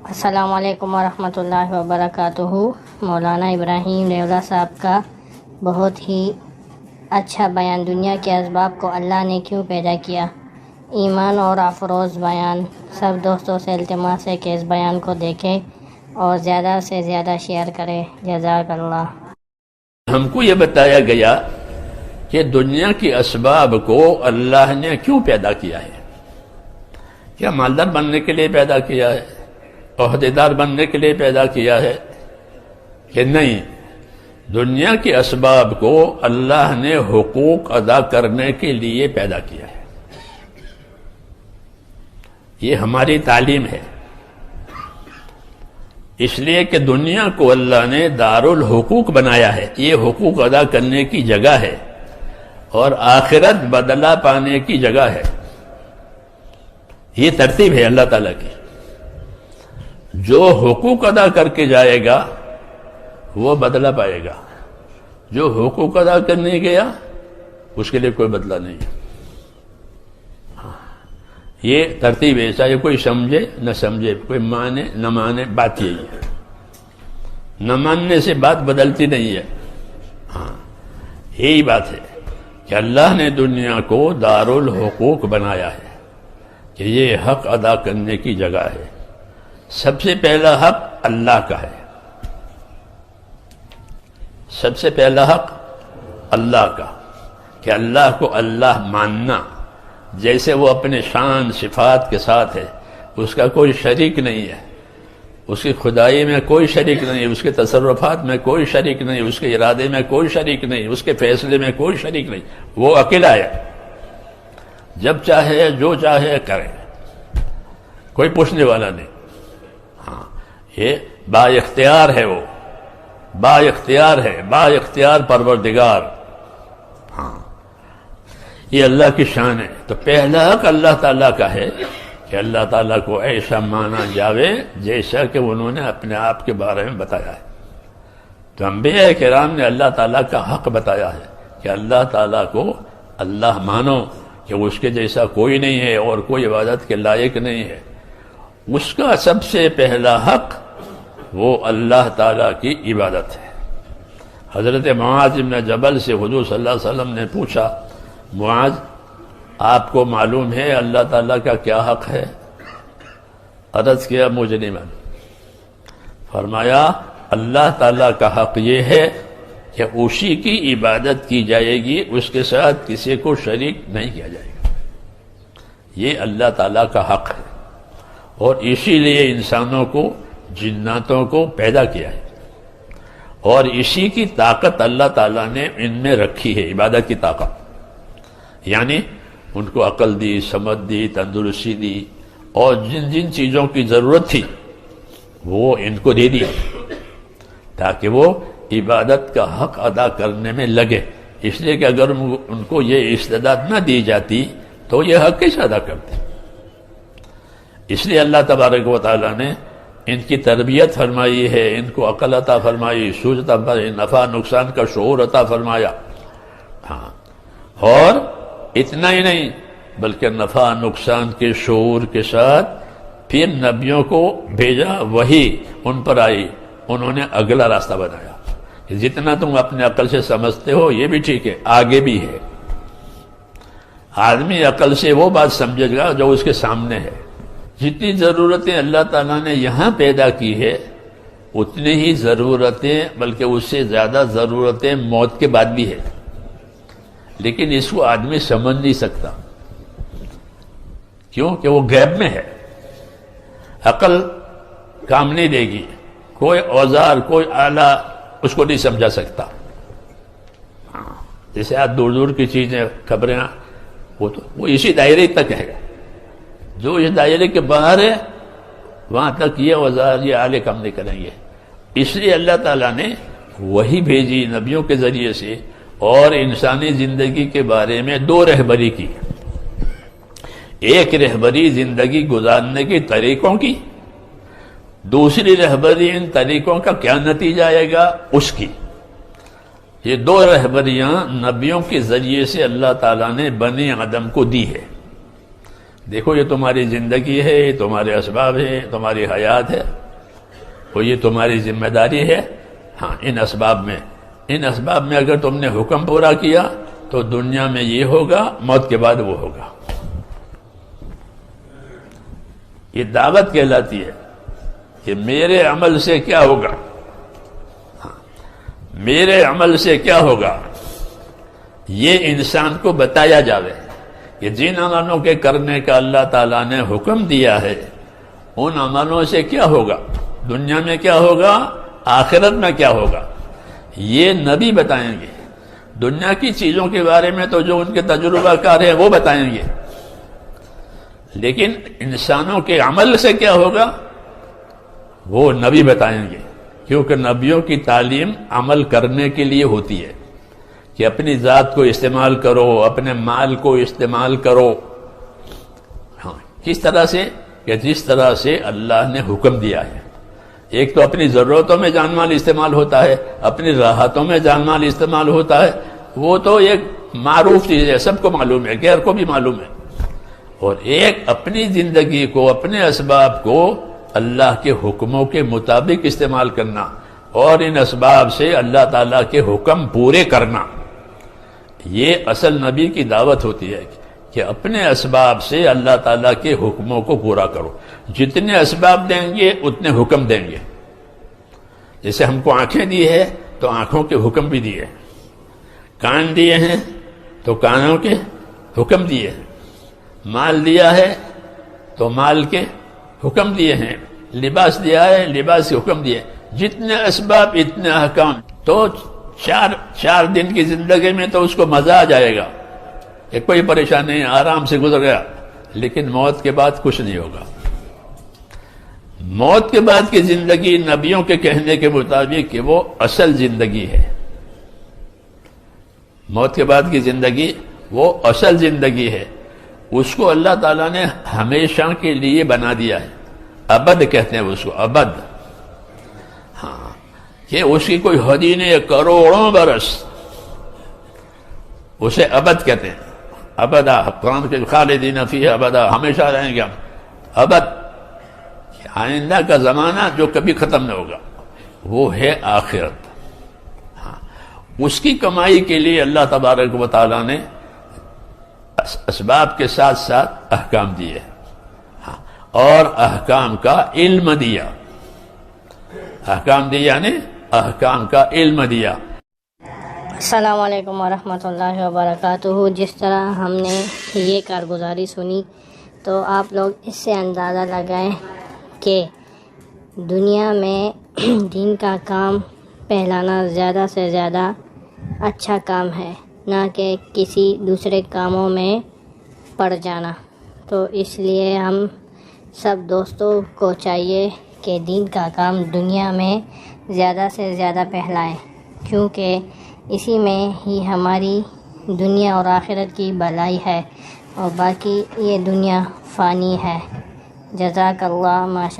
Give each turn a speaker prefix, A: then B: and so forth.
A: السلام علیکم ورحمۃ اللہ وبرکاتہ۔ مولانا ابراہیم ریولہ صاحب کا بہت ہی اچھا بیان، دنیا کے اسباب کو اللہ نے کیوں پیدا کیا، ایمان اور افروز بیان۔ سب دوستوں سے التماس ہے کہ اس بیان کو دیکھیں اور زیادہ سے زیادہ شیئر کریں۔ جزاک اللہ۔
B: ہم کو یہ بتایا گیا کہ دنیا کے اسباب کو اللہ نے کیوں پیدا کیا ہے۔ کیا مالدار بننے کے لیے پیدا کیا ہے، عہدیدار بننے کے لیے پیدا کیا ہے کہ نہیں؟ دنیا کے اسباب کو اللہ نے حقوق ادا کرنے کے لیے پیدا کیا ہے۔ یہ ہماری تعلیم ہے، اس لیے کہ دنیا کو اللہ نے دارالحقوق بنایا ہے، یہ حقوق ادا کرنے کی جگہ ہے اور آخرت بدلہ پانے کی جگہ ہے۔ یہ ترتیب ہے اللہ تعالیٰ کی۔ جو حقوق ادا کر کے جائے گا وہ بدلہ پائے گا، جو حقوق ادا کرنے گیا اس کے لیے کوئی بدلہ نہیں ہے۔ یہ ترتیب ہے، چاہے کوئی سمجھے نہ سمجھے، کوئی مانے نہ مانے، بات یہی ہے۔ نہ ماننے سے بات بدلتی نہیں ہے۔ ہاں، یہی بات ہے کہ اللہ نے دنیا کو دارالحقوق بنایا ہے کہ یہ حق ادا کرنے کی جگہ ہے۔ سب سے پہلا حق اللہ کا ہے، سب سے پہلا حق اللہ کا، کہ اللہ کو اللہ ماننا، جیسے وہ اپنے شان صفات کے ساتھ ہے، اس کا کوئی شریک نہیں ہے، اس کی خدائی میں کوئی شریک نہیں، اس کے تصرفات میں کوئی شریک نہیں، اس کے ارادے میں کوئی شریک نہیں، اس کے فیصلے میں کوئی شریک نہیں، وہ اکیلا ہے، جب چاہے جو چاہے کرے، کوئی پوچھنے والا نہیں۔ ہاں، یہ با اختیار ہے، وہ با اختیار ہے، با اختیار پروردگار۔ ہاں، یہ اللہ کی شان ہے۔ تو پہلا حق اللہ تعالیٰ کا ہے کہ اللہ تعالیٰ کو ایسا مانا جاوے جیسا کہ انہوں نے اپنے آپ کے بارے میں بتایا ہے۔ تو انبیاء کرام نے اللہ تعالیٰ کا حق بتایا ہے کہ اللہ تعالیٰ کو اللہ مانو، کہ اس کے جیسا کوئی نہیں ہے اور کوئی عبادت کے لائق نہیں ہے۔ اس کا سب سے پہلا حق وہ اللہ تعالیٰ کی عبادت ہے۔ حضرت معاذ بن جبل سے حضور صلی اللہ علیہ وسلم نے پوچھا، معاذ آپ کو معلوم ہے اللہ تعالیٰ کا کیا حق ہے؟ عرض کیا مجھے نہیں معلوم۔ فرمایا اللہ تعالیٰ کا حق یہ ہے کہ اسی کی عبادت کی جائے گی، اس کے ساتھ کسی کو شریک نہیں کیا جائے گا۔ یہ اللہ تعالیٰ کا حق ہے، اور اسی لیے انسانوں کو، جناتوں کو پیدا کیا ہے، اور اسی کی طاقت اللہ تعالیٰ نے ان میں رکھی ہے، عبادت کی طاقت، یعنی ان کو عقل دی، سمجھ دی، تندرستی دی، اور جن جن چیزوں کی ضرورت تھی وہ ان کو دے دی تاکہ وہ عبادت کا حق ادا کرنے میں لگے۔ اس لیے کہ اگر ان کو یہ استعداد نہ دی جاتی تو یہ حق کیسے ادا کرتے؟ اس لیے اللہ تبارک و تعالیٰ نے ان کی تربیت فرمائی ہے، ان کو عقل عطا فرمائی، سوجھ عطا فرمائی، نفع نقصان کا شعور عطا فرمایا۔ ہاں، اور اتنا ہی نہیں بلکہ نفع نقصان کے شعور کے ساتھ پھر نبیوں کو بھیجا، وہی ان پر آئی، انہوں نے اگلا راستہ بتایا کہ جتنا تم اپنے عقل سے سمجھتے ہو یہ بھی ٹھیک ہے، آگے بھی ہے۔ آدمی عقل سے وہ بات سمجھے گا جو اس کے سامنے ہے۔ جتنی ضرورتیں اللہ تعالیٰ نے یہاں پیدا کی ہے اتنی ہی ضرورتیں، بلکہ اس سے زیادہ ضرورتیں موت کے بعد بھی ہے، لیکن اس کو آدمی سمجھ نہیں سکتا۔ کیوں کہ وہ غیب میں ہے، عقل کام نہیں دے گی، کوئی اوزار، کوئی آلہ اس کو نہیں سمجھا سکتا۔ جیسے آج دور دور کی چیزیں، خبریں، وہ اسی دائرے تک ہے، جو اس دائرے کے باہر ہے وہاں تک یہ اوزار، یہ آلے کام نہیں کریں گے۔ اس لیے اللہ تعالیٰ نے وہی بھیجی نبیوں کے ذریعے سے، اور انسانی زندگی کے بارے میں دو رہبری کی۔ ایک رہبری زندگی گزارنے کے طریقوں کی، دوسری رہبری ان طریقوں کا کیا نتیجہ آئے گا اس کی۔ یہ دو رہبریاں نبیوں کے ذریعے سے اللہ تعالیٰ نے بنی آدم کو دی ہے۔ دیکھو یہ تمہاری زندگی ہے، یہ تمہارے اسباب ہے، تمہاری حیات ہے، اور یہ تمہاری ذمہ داری ہے. ہاں ان اسباب میں اگر تم نے حکم پورا کیا تو دنیا میں یہ ہوگا، موت کے بعد وہ ہوگا. یہ دعوت کہلاتی ہے کہ میرے عمل سے کیا ہوگا. ہاں میرے عمل سے کیا ہوگا یہ انسان کو بتایا جاوے کہ جن عملوں کے کرنے کا اللہ تعالیٰ نے حکم دیا ہے ان عملوں سے کیا ہوگا، دنیا میں کیا ہوگا، آخرت میں کیا ہوگا، یہ نبی بتائیں گے. دنیا کی چیزوں کے بارے میں تو جو ان کے تجربہ کار ہیں وہ بتائیں گے، لیکن انسانوں کے عمل سے کیا ہوگا وہ نبی بتائیں گے. کیونکہ نبیوں کی تعلیم عمل کرنے کے لیے ہوتی ہے کہ اپنی ذات کو استعمال کرو، اپنے مال کو استعمال کرو. ہاں کس طرح سے کہ جس طرح سے اللہ نے حکم دیا ہے. ایک تو اپنی ضرورتوں میں جان مال استعمال ہوتا ہے، اپنی راحتوں میں جان مال استعمال ہوتا ہے، وہ تو ایک معروف چیز ہے، سب کو معلوم ہے، غیر کو بھی معلوم ہے. اور ایک اپنی زندگی کو، اپنے اسباب کو اللہ کے حکموں کے مطابق استعمال کرنا اور ان اسباب سے اللہ تعالیٰ کے حکم پورے کرنا، یہ اصل نبی کی دعوت ہوتی ہے کہ اپنے اسباب سے اللہ تعالیٰ کے حکموں کو پورا کرو. جتنے اسباب دیں گے اتنے حکم دیں گے. جیسے ہم کو آنکھیں دی ہے تو آنکھوں کے حکم بھی دیے، کان دیے ہیں تو کانوں کے حکم دیے، مال دیا ہے تو مال کے حکم دیے ہیں، لباس دیا ہے لباس کے حکم دیے. جتنے اسباب اتنے احکام. تو چار دن کی زندگی میں تو اس کو مزہ آ جائے گا کہ کوئی پریشانی نہیں، آرام سے گزر گیا. لیکن موت کے بعد کچھ نہیں ہوگا. موت کے بعد کی زندگی نبیوں کے کہنے کے مطابق کہ وہ اصل زندگی ہے. موت کے بعد کی زندگی وہ اصل زندگی ہے. اس کو اللہ تعالیٰ نے ہمیشہ کے لیے بنا دیا ہے. ابد کہتے ہیں اس کو، ابد. ہاں کہ اس کی کوئی حد ہی نہیں ہے، کروڑوں برس اسے ابد کہتے ہیں. ابدا، قرآن کے خالدین فیہ ابدا، ہمیشہ رہیں گے ہم. ابد آئندہ کا زمانہ جو کبھی ختم نہ ہوگا، وہ ہے آخرت. ہاں اس کی کمائی کے لیے اللہ تبارک و تعالیٰ نے اسباب کے ساتھ ساتھ احکام دیے. ہاں اور احکام کا علم دیا. احکام دیا یعنی احکام کا علم دیا.
A: السلام علیکم ورحمۃ اللہ وبرکاتہ. جس طرح ہم نے یہ کارگزاری سنی تو آپ لوگ اس سے اندازہ لگائیں کہ دنیا میں دین کا کام پھیلانا زیادہ سے زیادہ اچھا کام ہے، نہ کہ کسی دوسرے کاموں میں پڑ جانا. تو اس لیے ہم سب دوستوں کو چاہیے کہ دین کا کام دنیا میں زیادہ سے زیادہ پھیلائیں، کیونکہ اسی میں ہی ہماری دنیا اور آخرت کی بھلائی ہے، اور باقی یہ دنیا فانی ہے. جزاک اللہ. ماشاء